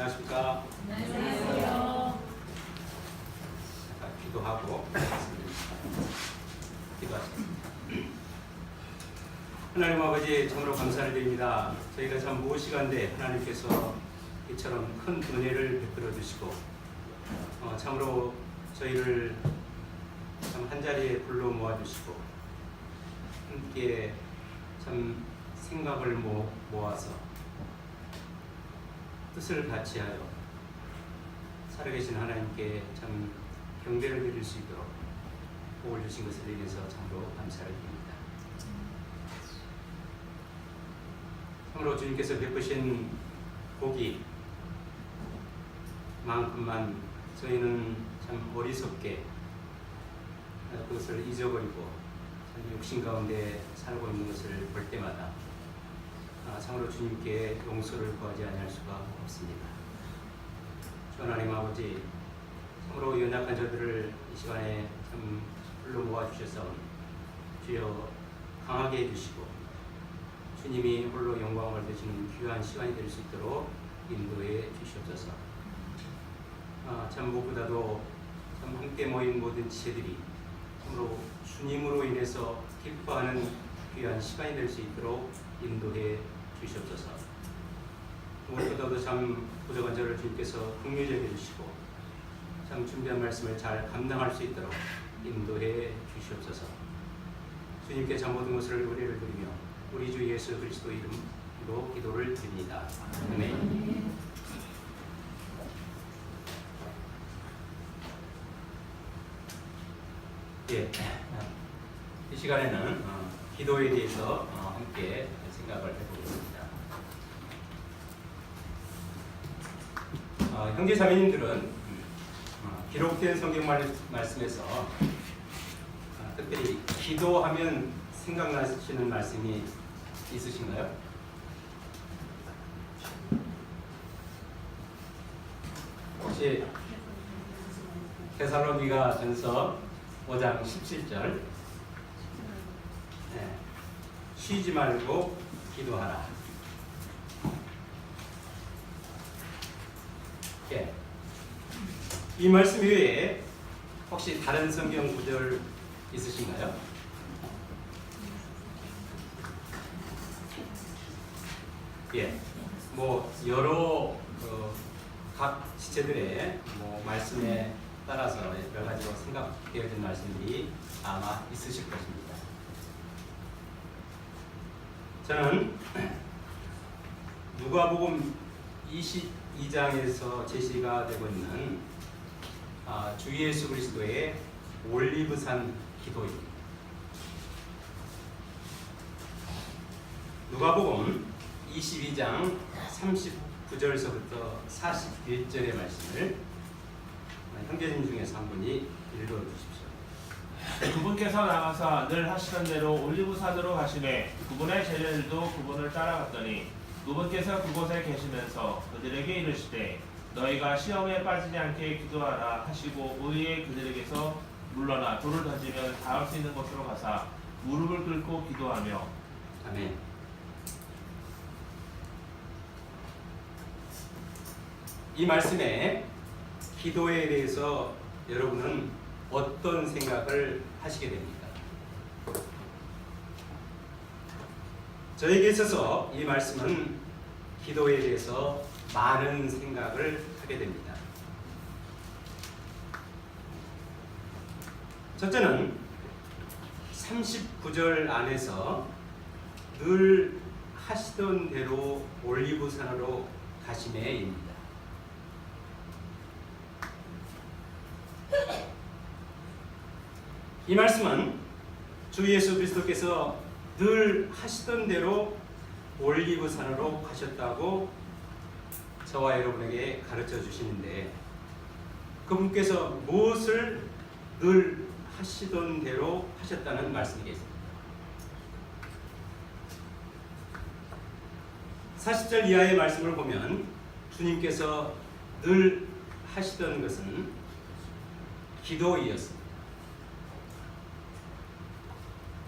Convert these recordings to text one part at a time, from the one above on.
안녕하십니까? 안녕하세요. 잠깐 기도하고 기도하시겠습니다. 하나님 아버지 참으로 감사를 드립니다. 저희가 참 무엇이간데 하나님께서 이처럼 큰 은혜를 베풀어 주시고 참으로 저희를 참 한자리에 불러 모아 주시고 함께 참 생각을 모아서 뜻을 같이하여 살아계신 하나님께 참 경배를 드릴 수 있도록 복을 주신 것을 인해서 참으로 감사를 드립니다. 참으로 주님께서 베푸신 복이 만큼만 저희는 참 어리석게 그것을 잊어버리고 참 육신 가운데 살고 있는 것을 볼 때마다 참으로 주님께 용서를 구하지 아니할 수가 없습니다. 주 하나님 아버지, 참으로 연약한 저들을 이 시간에 참 불러 모아 주셔서 주여 강하게 해주시고 주님이 홀로 영광을 받으시는 귀한 시간이 될 수 있도록 인도해 주시옵소서. 참 무엇보다도 참 함께 모인 모든 지체들이 참으로 주님으로 인해서 기뻐하는 귀한 시간이 될 수 있도록 인도해 주시옵소서. 무엇보다도 참 부족한 저를 주님께서 긍휼히 해주시고 참 준비한 말씀을 잘 감당할 수 있도록 인도해 주시옵소서. 주님께 참 모든 것을 의뢰를 드리며 우리 주 예수 그리스도 이름으로 기도를 드립니다. 아멘. 예, 이 시간에는 기도에 대해서 함께 생각을 해보겠습니다. 형제 자매님들은 기록된 성경 말씀에서 특별히 기도하면 생각나시는 말씀이 있으신가요? 혹시 데살로니가 전서 5장 17절 쉬지 말고 기도하라. 예. 이 말씀 외에 혹시 다른 성경 구절 있으신가요? 예. 여러 각 지체들의 말씀에 따라서 여러 가지로 생각되어진 말씀들이 아마 있으실 것입니다. 저는 누가복음 22장에서 제시가 되고 있는 주 예수 그리스도의 올리브산 기도입니다. 누가복음 22장 39절서부터 41절의 말씀을 형제님 중에서 한 분이 읽어주십시오. 그분께서 나가사 늘 하시던 대로 올리브산으로 가시매 그분의 제자들도 그분을 따라갔더니 그분께서 그곳에 계시면서 그들에게 이르시되 너희가 시험에 빠지지 않게 기도하라 하시고 의에 그들에게서 물러나 돌을 던지면 닿을 수 있는 곳으로 가사 무릎을 꿇고 기도하며. 아멘. 이 말씀에 기도에 대해서 여러분은 어떤 생각을 하시게 됩니까? 저에게 있어서 이 말씀은 기도에 대해서 많은 생각을 하게 됩니다. 첫째는 39절 안에서 늘 하시던 대로 올리브산으로 가시매입니다. 이 말씀은 주 예수 그리스도께서 늘 하시던 대로 올리브산으로 가셨다고 저와 여러분에게 가르쳐 주시는데 그분께서 무엇을 늘 하시던 대로 하셨다는 말씀이겠습니다. 40절 이하의 말씀을 보면 주님께서 늘 하시던 것은 기도이었습니다.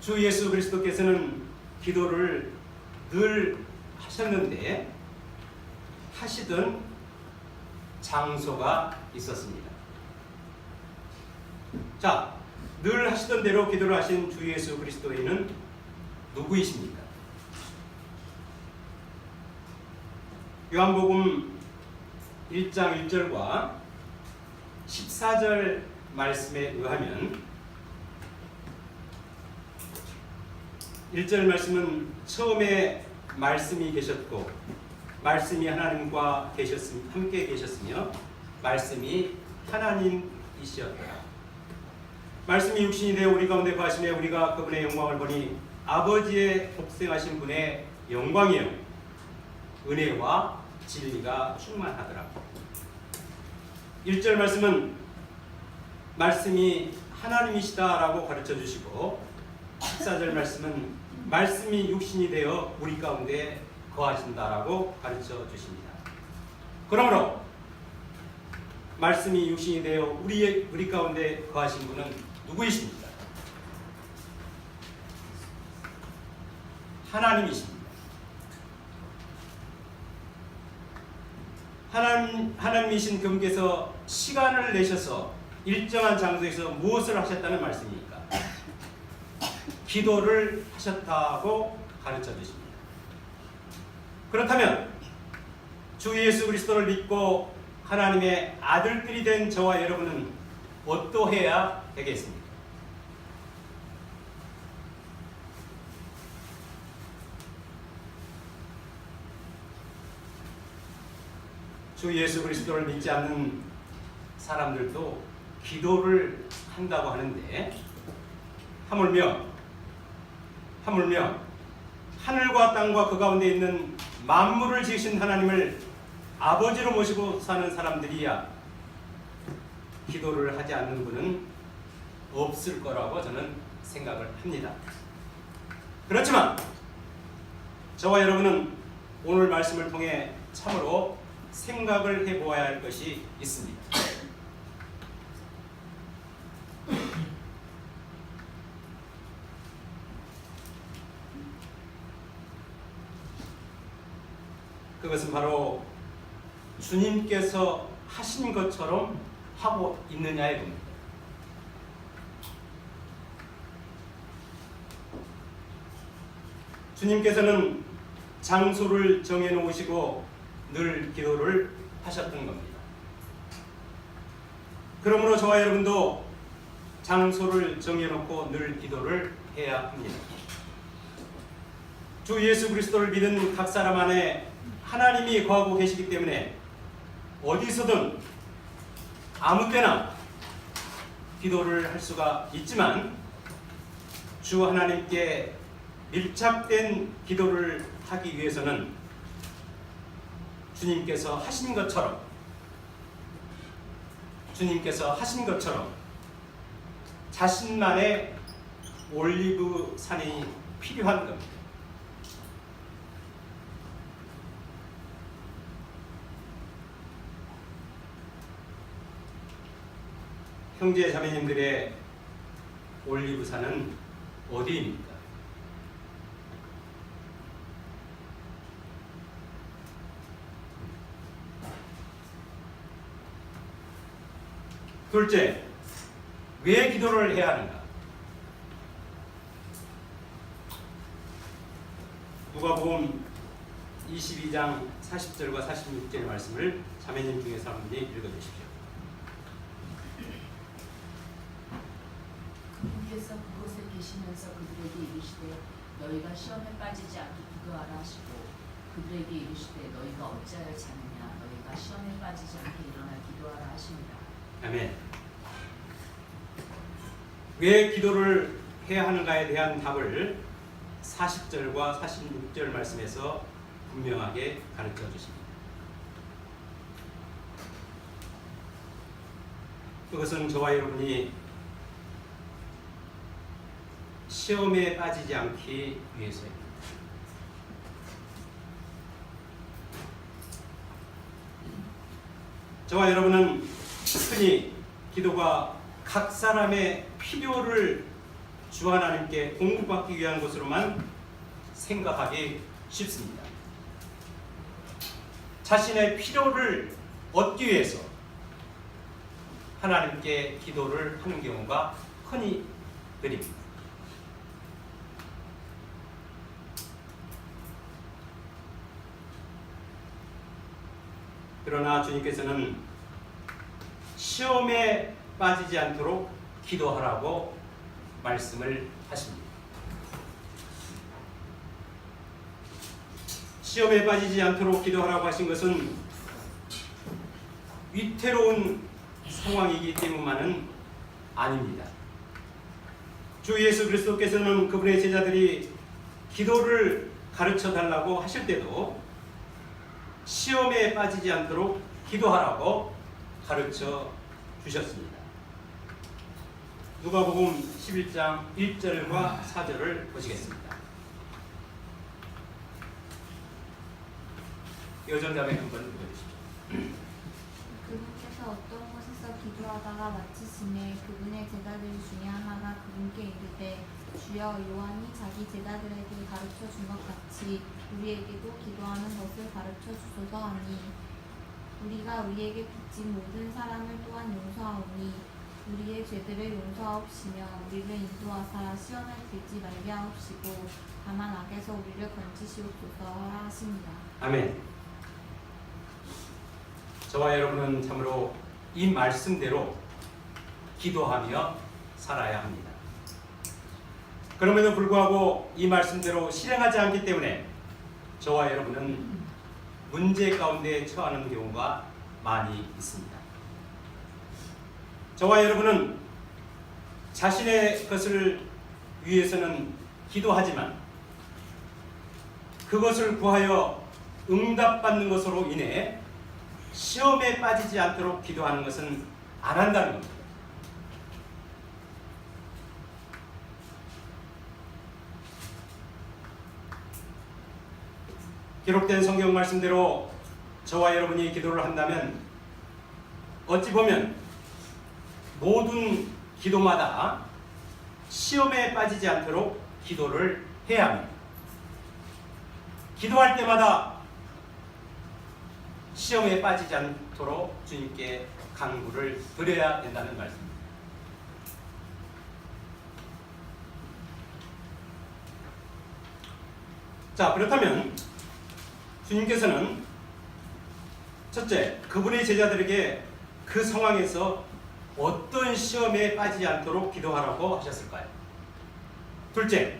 주 예수 그리스도께서는 기도를 늘 하셨는데 하시던 장소가 있었습니다. 자, 늘 하시던 대로 기도를 하신 주 예수 그리스도인은 누구이십니까? 요한복음 1장 1절과 14절 말씀에 의하면 1절 말씀은 처음에 말씀이 계셨고 말씀이 하나님과 함께 계셨으며 말씀이 하나님이시었더라. 말씀이 육신이 되어 우리 가운데 거하시며 우리가 그분의 영광을 보니 아버지의 독생하신 분의 영광이요 은혜와 진리가 충만하더라. 1절 말씀은 말씀이 하나님이시다라고 가르쳐 주시고 14절 말씀은 말씀이 육신이 되어 우리 가운데 거하신다라고 가르쳐 주십니다. 그러므로 말씀이 육신이 되어 우리 가운데 거하신 분은 누구이십니까? 하나님이십니다. 하나님이신 그분께서 시간을 내셔서 일정한 장소에서 무엇을 하셨다는 말씀입니까? 기도를 하셨다고 가르쳐 주십니다. 그렇다면 주 예수 그리스도를 믿고 하나님의 아들들이 된 저와 여러분은 어떠해야 되겠습니까? 주 예수 그리스도를 믿지 않는 사람들도 기도를 한다고 하는데 하물며 하늘과 땅과 그 가운데 있는 만물을 지으신 하나님을 아버지로 모시고 사는 사람들이야 기도를 하지 않는 분은 없을 거라고 저는 생각을 합니다. 그렇지만 저와 여러분은 오늘 말씀을 통해 참으로 생각을 해보아야 할 것이 있습니다. 그것은 바로 주님께서 하신 것처럼 하고 있느냐의 겁니다. 주님께서는 장소를 정해 놓으시고 늘 기도를 하셨던 겁니다. 그러므로 저와 여러분도 장소를 정해놓고 늘 기도를 해야 합니다. 주 예수 그리스도를 믿은 각 사람 안에 하나님이 거하고 계시기 때문에 어디서든 아무 때나 기도를 할 수가 있지만 주 하나님께 밀착된 기도를 하기 위해서는 주님께서 하신 것처럼 자신만의 올리브 산이 필요한 겁니다. 형제 자매님들의 올리브 산은 어디입니까? 둘째, 왜 기도를 해야 하는가? 누가복음 22장 40절과 46절의 말씀을 자매님 중에서 한 분이 읽어주십시오. 그분께서 그곳에 계시면서 그들에게 이르시되 너희가 시험에 빠지지 않게 기도하라 하시고 그들에게 이르시되 너희가 어찌하여 자느냐 너희가 시험에 빠지지 않게 일어나 기도하라 하십니다. 아멘. 왜 기도를 해야 하는가에 대한 답을 40절과 46절 말씀에서 분명하게 가르쳐 주십니다. 그것은 저와 여러분이 시험에 빠지지 않기 위해서입니다. 저와 여러분은 흔히 기도가 각 사람의 필요를 주 하나님께 공급받기 위한 것으로만 생각하기 쉽습니다. 자신의 필요를 얻기 위해서 하나님께 기도를 하는 경우가 흔히 드립니다. 그러나 주님께서는 시험에 빠지지 않도록 기도하라고 말씀을 하십니다. 시험에 빠지지 않도록 기도하라고 하신 것은 위태로운 상황이기 때문만은 아닙니다. 주 예수 그리스도께서는 그분의 제자들이 기도를 가르쳐 달라고 하실 때도 시험에 빠지지 않도록 기도하라고 가르쳐 주셨습니다. 누가복음 11장 1절과 4절을 보시겠습니다. 여전자매 한번 읽어주십시오. 그분께서 어떤 곳에서 기도하다가 마치심에 그분의 제자들 중에 하나가 그분께 이르되 주여 요한이 자기 제자들에게 가르쳐 준 것 같이 우리에게도 기도하는 것을 가르쳐 주소서 하니 우리가 우리에게 빚진 모든 사람을 또한 용서하오니 우리의 죄들을 용서하옵시며 우리를 인도하사 시험에 들지 말게 하옵시고 다만 악에서 우리를 건지시옵소서 하라 하십니다. 아멘. 저와 여러분은 참으로 이 말씀대로 기도하며 살아야 합니다. 그럼에도 불구하고 이 말씀대로 실행하지 않기 때문에 저와 여러분은 문제 가운데 처하는 경우가 많이 있습니다. 저와 여러분은 자신의 것을 위해서는 기도하지만 그것을 구하여 응답받는 것으로 인해 시험에 빠지지 않도록 기도하는 것은 안 한다는 겁니다. 기록된 성경 말씀대로 저와 여러분이 기도를 한다면 어찌 보면 모든 기도마다 시험에 빠지지 않도록 기도를 해야 합니다. 기도할 때마다 시험에 빠지지 않도록 주님께 간구를 드려야 된다는 말씀입니다. 자, 그렇다면 주님께서는 첫째, 그분의 제자들에게 그 상황에서 어떤 시험에 빠지지 않도록 기도하라고 하셨을까요? 둘째,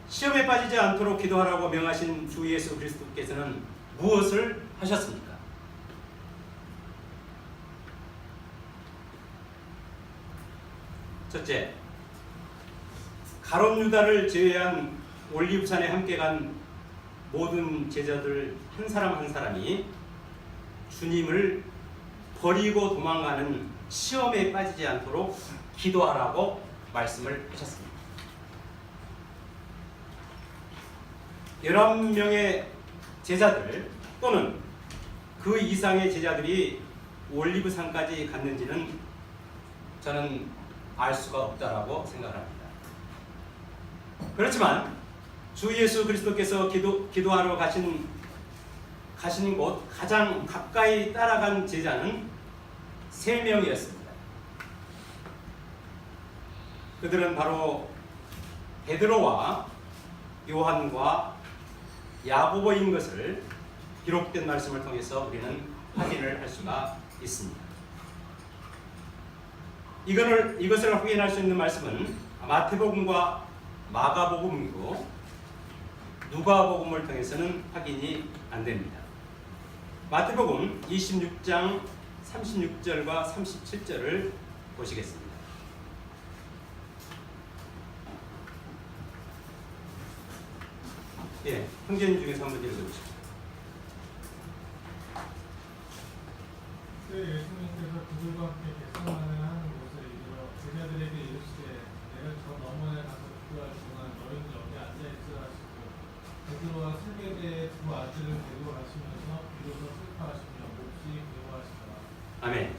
시험에 빠지지 않도록 기도하라고 명하신 주 예수 그리스도께서는 무엇을 하셨습니까? 첫째, 가룟 유다를 제외한 올리브산에 함께 간 모든 제자들 한 사람 한 사람이 주님을 버리고 도망가는 시험에 빠지지 않도록 기도하라고 말씀을 하셨습니다. 11명의 제자들 또는 그 이상의 제자들이 올리브산까지 갔는지는 저는 알 수가 없다라고 생각합니다. 그렇지만 주 예수 그리스도께서 기도하러 가신 곳 가장 가까이 따라간 제자는 3명이었습니다. 그들은 바로 베드로와 요한과 야고보인 것을 기록된 말씀을 통해서 우리는 확인을 할 수가 있습니다. 이것을 확인할 수 있는 말씀은 마태복음과 마가복음이고 누가복음을 통해서는 확인이 안 됩니다. 마태복음 26장 36절과 37절을 보시겠습니다. 예, 형제님 중에서 한번 읽어주십시오. 예수님께서 그들과 함께 겟세마네 하는 곳에 이르러 제자들에게 이르시되 내가 저 너머에 가서 기도할 동안 너희는 여기 앉아 있으라 하시고 베드로와 세베대의 두 아들을 데리고 가시면서 비로소 슬퍼하시며 몹시 괴로워하시더라. 아멘.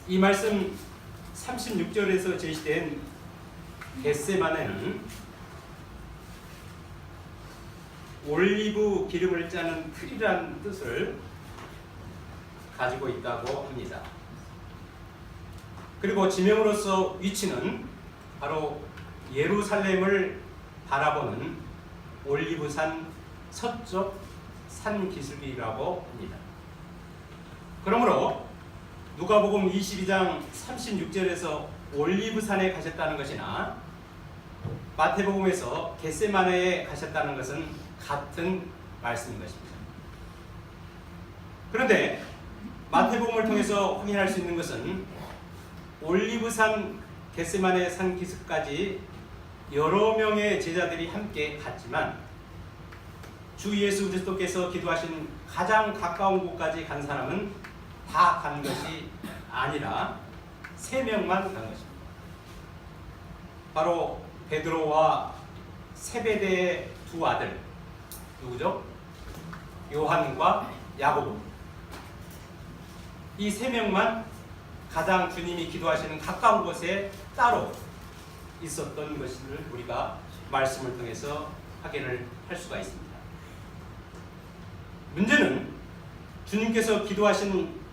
이 말씀 36절에서 제시된 겟세마네는 올리브 기름을 짜는 틀이라는 뜻을 가지고 있다고 합니다. 그리고 지명으로서 위치는 바로 예루살렘을 바라보는 올리브산 서쪽 산 기슭이라고 합니다. 그러므로 누가복음 22장 36절에서 올리브산에 가셨다는 것이나 마태복음에서 겟세마네에 가셨다는 것은 같은 말씀인 것입니다. 그런데 마태복음을 통해서 확인할 수 있는 것은 올리브산 겟세마네 산 기슭까지 여러 명의 제자들이 함께 갔지만 주 예수 그리스도께서 기도하신 가장 가까운 곳까지 간 사람은 다 간 것이 아니라 3명만 간 것입니다. 바로 베드로와 세베대의 두 아들 누구죠? 요한과 야고보. 이 3명만 가장 주님이 기도하시는 가까운 곳에 따로 있었던 것을 우리가 말씀을 통해서 확인을 할 수가 있습니다. 문제는 주님께서 기도하신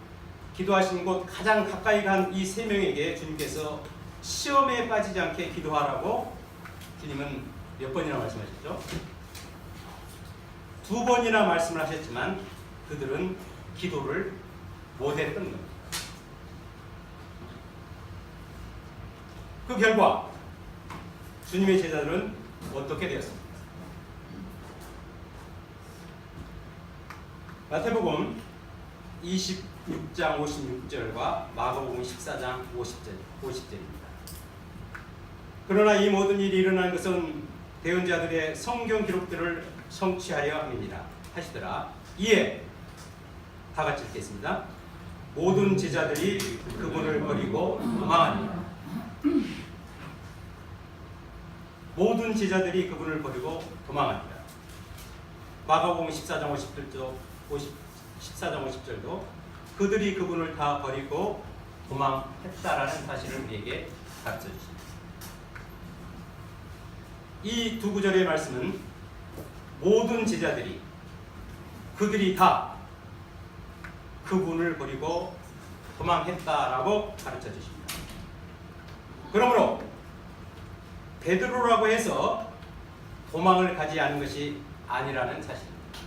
곳 가장 가까이 간 이 3명에게 주님께서 시험에 빠지지 않게 기도하라고 주님은 몇 번이나 말씀하셨죠? 2번이나 말씀을 하셨지만 그들은 기도를 못했던 겁니다. 그 결과 주님의 제자들은 어떻게 되었습니까? 마태복음 26장 56절과 마가복음 14장 50절입니다. 그러나 이 모든 일이 일어난 것은 대언자들의 성경 기록들을 성취하려 함이니라 하시더라. 이에 다 같이 읽겠습니다. 모든 제자들이 그분을 버리고 도망하니라. 모든 제자들이 그분을 버리고 도망하니라. 마가복음 14장 50절도 그들이 그분을 다 버리고 도망했다라는 사실을 우리에게 가르쳐 주십니다. 이 두 구절의 말씀은 모든 제자들이 그들이 다 그분을 버리고 도망했다라고 가르쳐 주십니다. 그러므로 베드로라고 해서 도망을 가지 않은 것이 아니라는 사실입니다.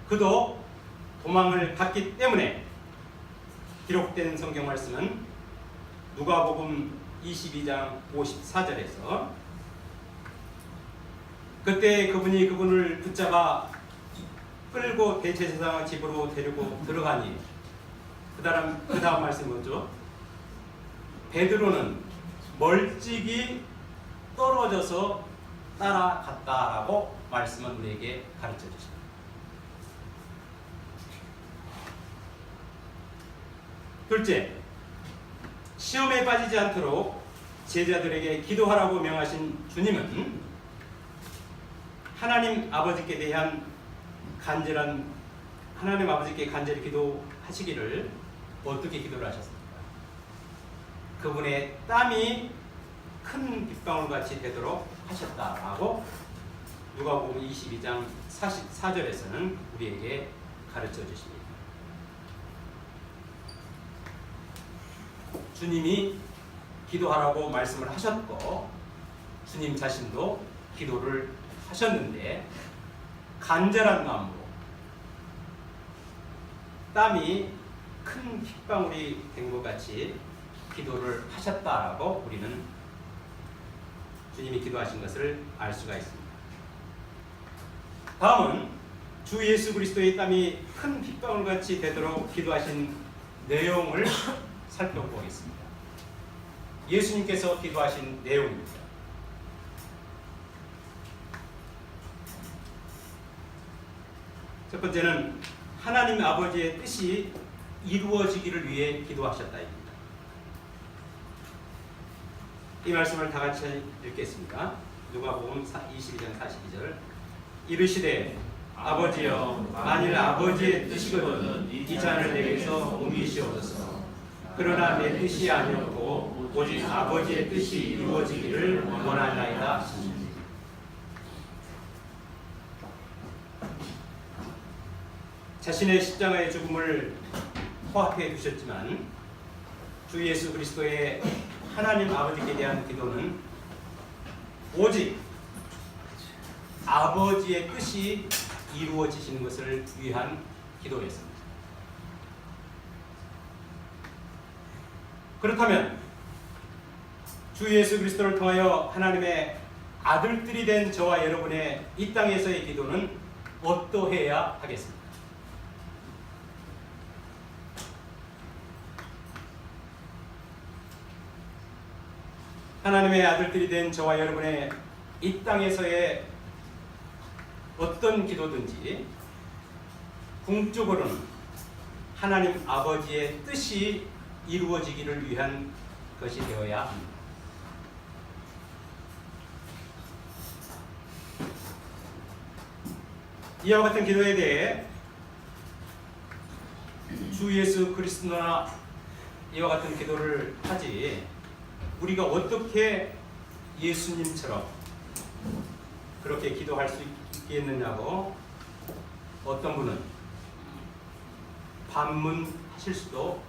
그도 도망을 갔기 때문에 기록된 성경 말씀은 누가복음 22장 54절에서 그때 그분이 그분을 붙잡아 끌고 대제사장 집으로 데리고 들어가니 그 다음 말씀 뭐죠? 베드로는 멀찍이 떨어져서 따라갔다라고 말씀은 우리에게 가르쳐 주십니다. 둘째, 시험에 빠지지 않도록 제자들에게 기도하라고 명하신 주님은 하나님 아버지께 대한 하나님 아버지께 간절히 기도하시기를 어떻게 기도를 하셨습니까? 그분의 땀이 큰 빗방울같이 되도록 하셨다라고 누가복음 22장 44절에서는 우리에게 가르쳐 주십니다. 주님이 기도하라고 말씀을 하셨고 주님 자신도 기도를 하셨는데 간절한 마음으로 땀이 큰 핏방울이 된 것 같이 기도를 하셨다라고 우리는 주님이 기도하신 것을 알 수가 있습니다. 다음은 주 예수 그리스도의 땀이 큰 핏방울같이 되도록 기도하신 내용을 살펴보겠습니다. 예수님께서 기도하신 내용입니다. 첫 번째는 하나님 아버지의 뜻이 이루어지기를 위해 기도하셨다입니다. 이 말씀을 다 같이 읽겠습니다. 누가복음 22장 42절 이르시되 아버지여 만일 아버지의 뜻이거든 이 잔을 내게서 옮기시옵소서. 그러나 내 뜻이 아니었고 오직 아버지의 뜻이 이루어지기를 원하나이다. 자신의 십자가의 죽음을 코앞에 두셨지만 주 예수 그리스도의 하나님 아버지께 대한 기도는 오직 아버지의 뜻이 이루어지시는 것을 위한 기도였습니다. 그렇다면 주 예수 그리스도를 통하여 하나님의 아들들이 된 저와 여러분의 이 땅에서의 기도는 어떠해야 하겠습니까? 하나님의 아들들이 된 저와 여러분의 이 땅에서의 어떤 기도든지 궁극적으로는 하나님 아버지의 뜻이 이루어지기를 위한 것이 되어야 합니다. 이와 같은 기도에 대해 주 예수 그리스도나 이와 같은 기도를 하지 우리가 어떻게 예수님처럼 그렇게 기도할 수 있겠느냐고 어떤 분은 반문하실 수도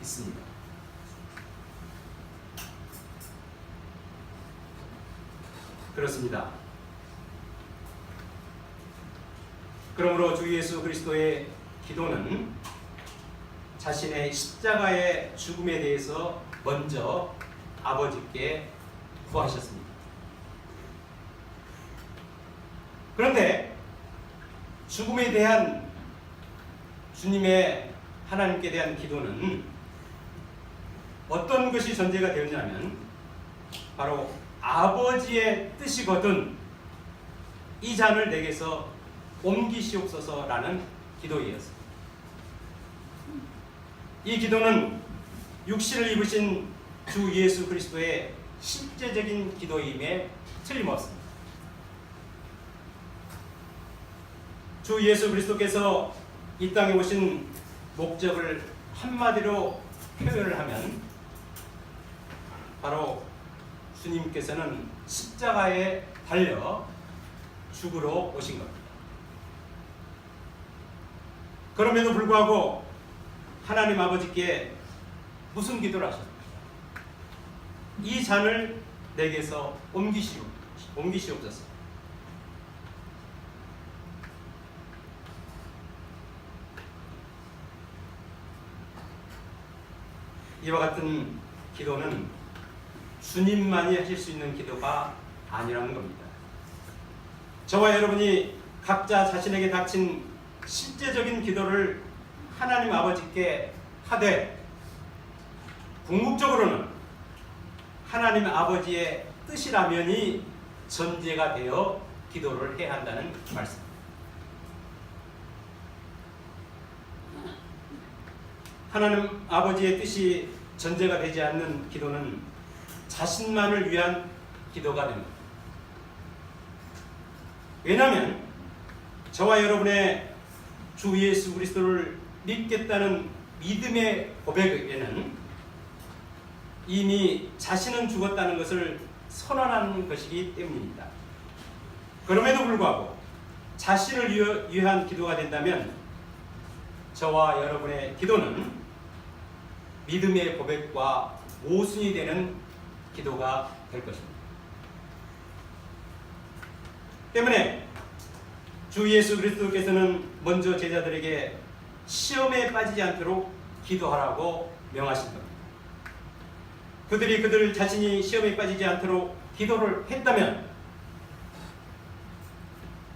있습니다. 그렇습니다. 그러므로 주 예수 그리스도의 기도는 자신의 십자가의 죽음에 대해서 먼저 아버지께 구하셨습니다. 그런데 죽음에 대한 주님의 하나님께 대한 기도는 어떤 것이 전제가 되었냐면 바로 아버지의 뜻이거든 이 잔을 내게서 옮기시옵소서라는 기도였습니다. 이 기도는 육신을 입으신 주 예수 그리스도의 실제적인 기도임에 틀림없습니다. 주 예수 그리스도께서 이 땅에 오신 목적을 한마디로 표현을 하면 바로 주님께서는 십자가에 달려 죽으러 오신 겁니다. 그럼에도 불구하고 하나님 아버지께 무슨 기도를 하셨습니까? 이 잔을 내게서 옮기시옵소서. 이와 같은 기도는 주님만이 하실 수 있는 기도가 아니라는 겁니다. 저와 여러분이 각자 자신에게 닥친 실제적인 기도를 하나님 아버지께 하되 궁극적으로는 하나님 아버지의 뜻이라면이 전제가 되어 기도를 해야 한다는 말씀입니다. 하나님 아버지의 뜻이 전제가 되지 않는 기도는 자신만을 위한 기도가 됩니다. 왜냐하면 저와 여러분의 주 예수 그리스도를 믿겠다는 믿음의 고백에는 이미 자신은 죽었다는 것을 선언하는 것이기 때문입니다. 그럼에도 불구하고 자신을 위한 기도가 된다면 저와 여러분의 기도는 믿음의 고백과 모순이 되는 기도가 될 것입니다. 때문에 주 예수 그리스도께서는 먼저 제자들에게 시험에 빠지지 않도록 기도하라고 명하신 겁니다. 그들이 그들 자신이 시험에 빠지지 않도록 기도를 했다면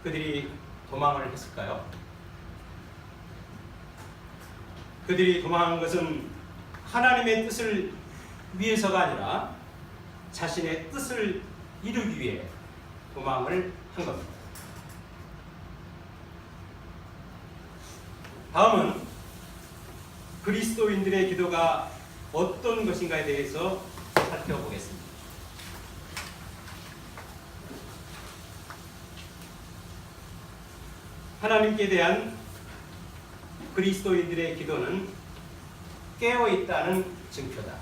그들이 도망을 했을까요? 그들이 도망한 것은 하나님의 뜻을 위해서가 아니라 자신의 뜻을 이루기 위해 도망을 한 겁니다. 다음은 그리스도인들의 기도가 어떤 것인가에 대해서 살펴보겠습니다. 하나님께 대한 그리스도인들의 기도는 깨어있다는 증표다.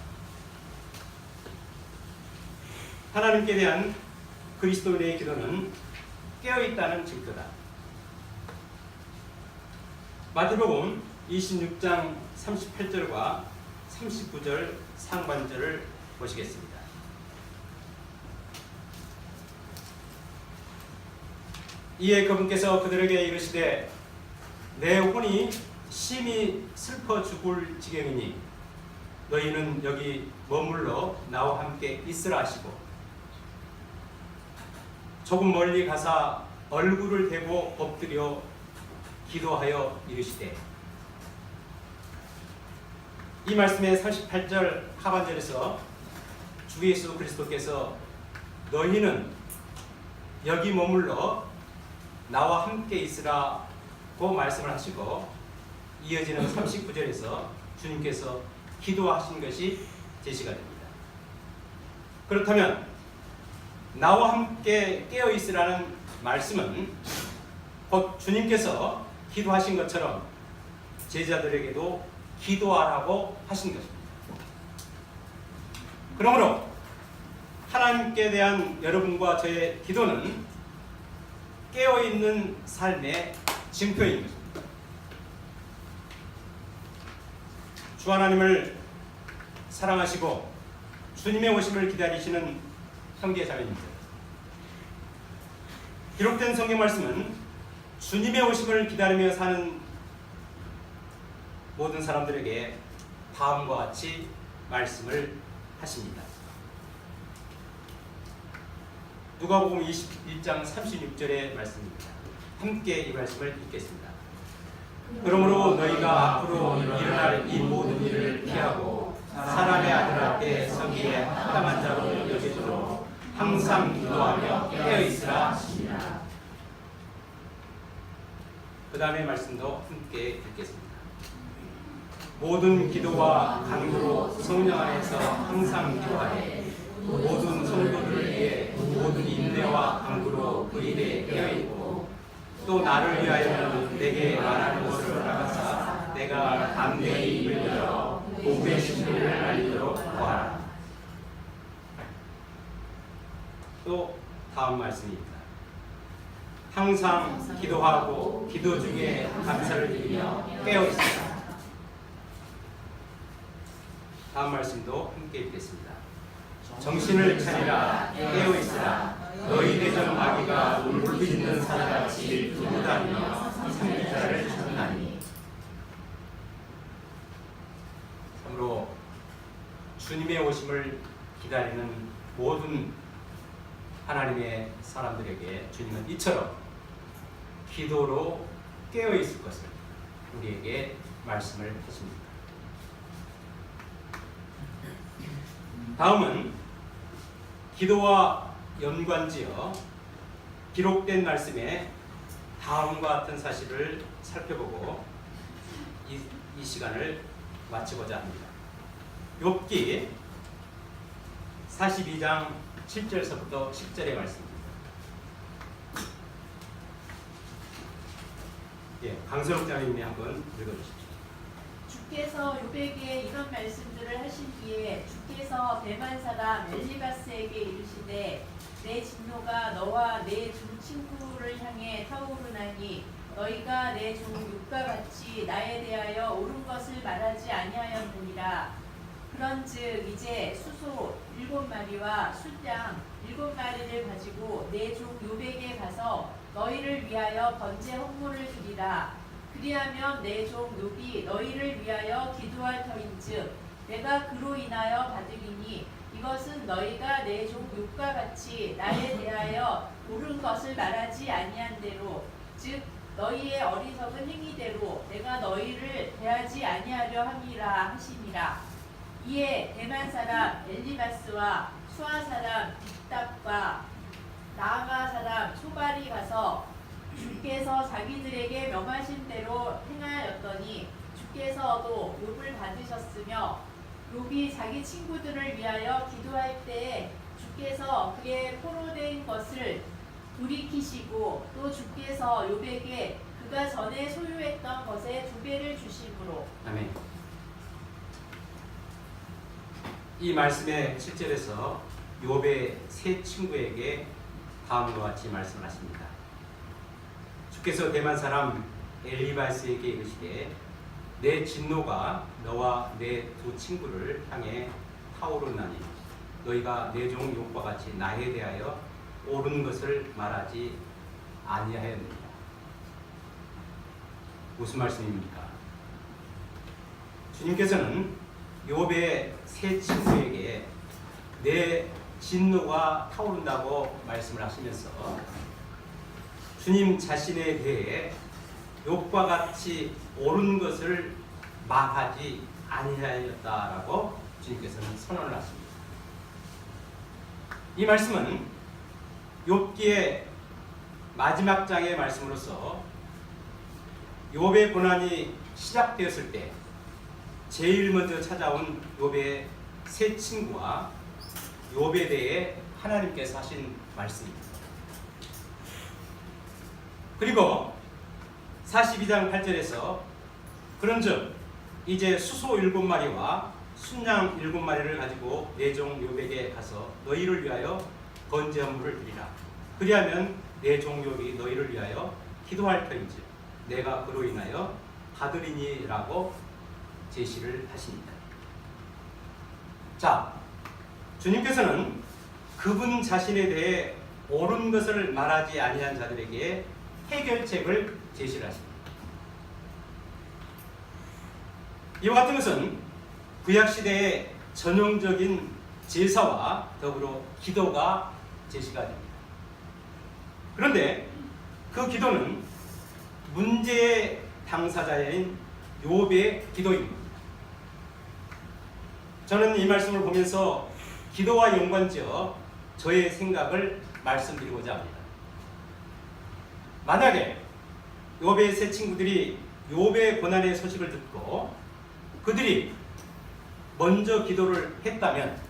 하나님께 대한 그리스도인의 기도는 깨어있다는 증표다. 마태복음 26장 38절과 39절 상반절을 보시겠습니다. 이에 그분께서 그들에게 이르시되 내 혼이 심히 슬퍼 죽을 지경이니 너희는 여기 머물러 나와 함께 있으라 하시고 조금 멀리 가사 얼굴을 대고 엎드려 기도하여 이르시되 이 말씀의 38절 하반절에서 주 예수 그리스도께서 너희는 여기 머물러 나와 함께 있으라고 말씀을 하시고 이어지는 39절에서 주님께서 기도하신 것이 제시가 됩니다. 그렇다면 나와 함께 깨어 있으라는 말씀은 곧 주님께서 기도하신 것처럼 제자들에게도 기도하라고 하신 것입니다. 그러므로 하나님께 대한 여러분과 저의 기도는 깨어있는 삶의 징표인 것입니다. 주 하나님을 사랑하시고 주님의 오심을 기다리시는 형제 자매님들, 기록된 성경 말씀은 주님의 오심을 기다리며 사는 모든 사람들에게 다음과 같이 말씀을 하십니다. 누가복음 21장 36절의 말씀입니다. 함께 이 말씀을 읽겠습니다. 그러므로 너희가 앞으로 일어날 이 모든 일을 피하고 사람의 아들 앞에 서기에 합당한 자로 여기도록 항상 기도하며 깨어 있으라 하시니라. 그 다음의 말씀도 함께 읽겠습니다. 모든 기도와 간구로 성령 안에서 항상 기도하되 모든 성도들을 위해 모든 인내와 간구로 그 일에 깨어있고 또 나를 위하여는 내게 말하는 것을 따라가사 내가 담대히 입을 열어 복음의 진리를 알리도록 하라. 또 다음 말씀입니다. 항상 기도하고 기도 중에 감사를 드리며 깨어있으라. 다음 말씀도 함께 읽겠습니다. 정신을 차리라 깨어있으라. 너희 대적 마귀가 울부짖는 사자같이 두루다니며 삼킬자를 찾나니. 참으로 주님의 오심을 기다리는 모든 하나님의 사람들에게 주님은 이처럼 기도로 깨어있을 것을 우리에게 말씀을 하십니다. 다음은 기도와 연관지어 기록된 말씀에 다음과 같은 사실을 살펴보고 이 시간을 마치고자 합니다. 욥기 42장 7절서부터 10절의 말씀입니다. 강선욱 장님이 한번 읽어주십시오. 주께서 욥에게 이런 말씀들을 하시기에 주께서 대만 사람 엘리바스에게 이르시되 내 진노가 너와 내 두 친구를 향해 타오르나니 너희가 내 종 욥과 같이 나에 대하여 옳은 것을 말하지 아니하였느니라. 그런즉 이제 수소 7마리와 순양 7마리를 가지고 내 종 욥에게 가서 너희를 위하여 번제 헌물을 드리라. 그리하면 내 종 욥이 너희를 위하여 기도할 터인즉 내가 그로 인하여 받으리니 이것은 너희가 내 종 욥과 같이 나에 대하여 옳은 것을 말하지 아니한 대로 즉 너희의 어리석은 행위대로 내가 너희를 대하지 아니하려 함이라 하시니라. 이에 대만 사람 엘리바스와 수아 사람 빅답과 나아가 사람 소발이 가서 주께서 자기들에게 명하신 대로 행하였더니 주께서도 욥을 받으셨으며 욥이 자기 친구들을 위하여 기도할 때에 주께서 그의 포로된 것을 돌이키시고 또 주께서 욥에게 그가 전에 소유했던 것의 2배를 주심으로. 아멘. 이 말씀의 7절에서 욥의 세 친구에게 다음과 같이 말씀하십니다. 주께서 대만 사람 엘리바스에게 이르시되 내 진노가 너와 내 두 친구를 향해 타오르나니 너희가 내 종 욥과 같이 나에 대하여 옳은 것을 말하지 아니하였느니라. 무슨 말씀입니까? 주님께서는 욥의 세 친구에게 내 진노가 타오른다고 말씀을 하시면서 주님 자신에 대해 욥과 같이 옳은 것을 말하지 아니하였다라고 주님께서는 선언을 하십니다. 이 말씀은 욥기의 마지막 장의 말씀으로서 욥의 고난이 시작되었을 때 제일 먼저 찾아온 욥의 세 친구와 욥에 대해 하나님께서 하신 말씀입니다. 그리고 42장 8절에서 그런즉 이제 수소 7마리와 순양 7마리를 가지고 내 종 욥에게 가서 너희를 위하여 번제 헌물을 드리라. 그리하면 내 종 욥이 너희를 위하여 기도할 터인즉 내가 그로 인하여 받으리니라고 제시를 하십니다. 자, 주님께서는 그분 자신에 대해 옳은 것을 말하지 아니한 자들에게 해결책을 제시를 하십니다. 이와 같은 것은 구약시대의 전형적인 제사와 더불어 기도가 제시가 됩니다. 그런데 그 기도는 문제의 당사자인 욥의 기도입니다. 저는 이 말씀을 보면서 기도와 연관지어 저의 생각을 말씀드리고자 합니다. 만약에 욥의 세 친구들이 욥의 고난의 소식을 듣고 그들이 먼저 기도를 했다면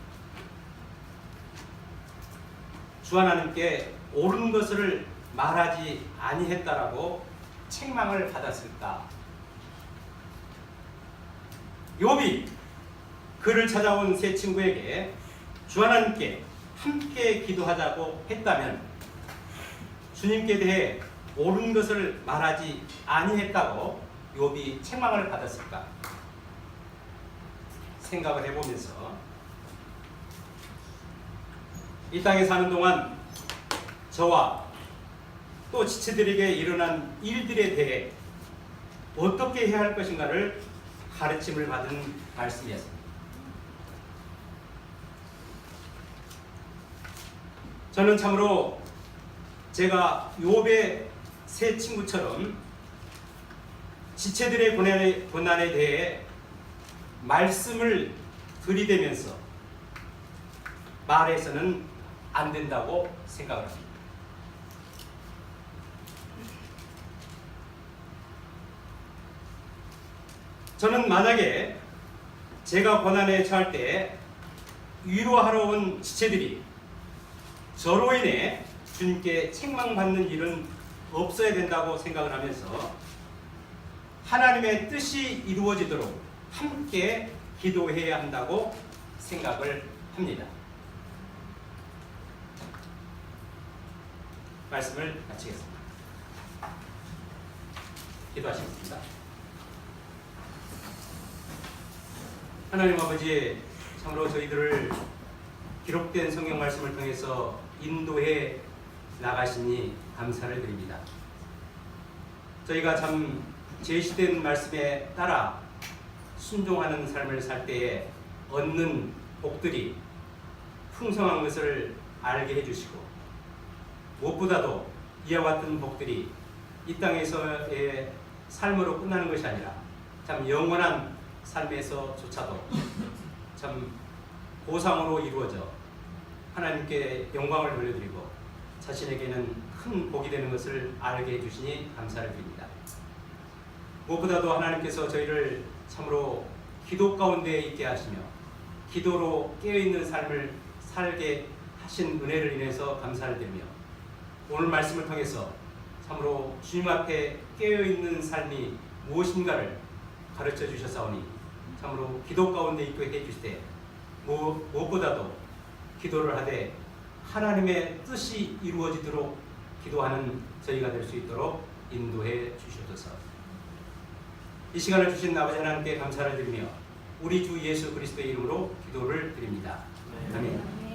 주 하나님께 옳은 것을 말하지 아니했다라고 책망을 받았을까? 욥이 그를 찾아온 세 친구에게 주 하나님께 함께 기도하자고 했다면 주님께 대해 옳은 것을 말하지 아니했다고 욥이 책망을 받았을까? 생각을 해보면서 이 땅에 사는 동안 저와 또 지체들에게 일어난 일들에 대해 어떻게 해야 할 것인가를 가르침을 받은 말씀이었습니다. 저는 참으로 제가 욥의 세 친구처럼 지체들의 고난에 대해 말씀을 들이대면서 말해서는 안 된다고 생각을 합니다. 저는 만약에 제가 고난에 처할 때 위로하러 온 지체들이 저로 인해 주님께 책망받는 일은 없어야 된다고 생각을 하면서 하나님의 뜻이 이루어지도록 함께 기도해야 한다고 생각을 합니다. 말씀을 마치겠습니다. 기도하시겠습니다. 하나님 아버지, 참으로 저희들을 기록된 성경 말씀을 통해서 인도해 나가시니 감사를 드립니다. 저희가 참 제시된 말씀에 따라 순종하는 삶을 살 때에 얻는 복들이 풍성한 것을 알게 해주시고 무엇보다도 이와 같은 복들이 이 땅에서의 삶으로 끝나는 것이 아니라 참 영원한 삶에서조차도 참 보상으로 이루어져 하나님께 영광을 돌려드리고 자신에게는 큰 복이 되는 것을 알게 해주시니 감사를 드립니다. 무엇보다도 하나님께서 저희를 참으로 기도 가운데 있게 하시며 기도로 깨어있는 삶을 살게 하신 은혜를 인해서 감사를 드리며 오늘 말씀을 통해서 참으로 주님 앞에 깨어있는 삶이 무엇인가를 가르쳐 주셨사오니 참으로 기도 가운데 있게 해주시되 무엇보다도 기도를 하되 하나님의 뜻이 이루어지도록 기도하는 저희가 될 수 있도록 인도해 주시옵소서. 이 시간을 주신 아버지 하나님께 감사를 드리며 우리 주 예수 그리스도의 이름으로 기도를 드립니다. 네. 아멘. 아멘.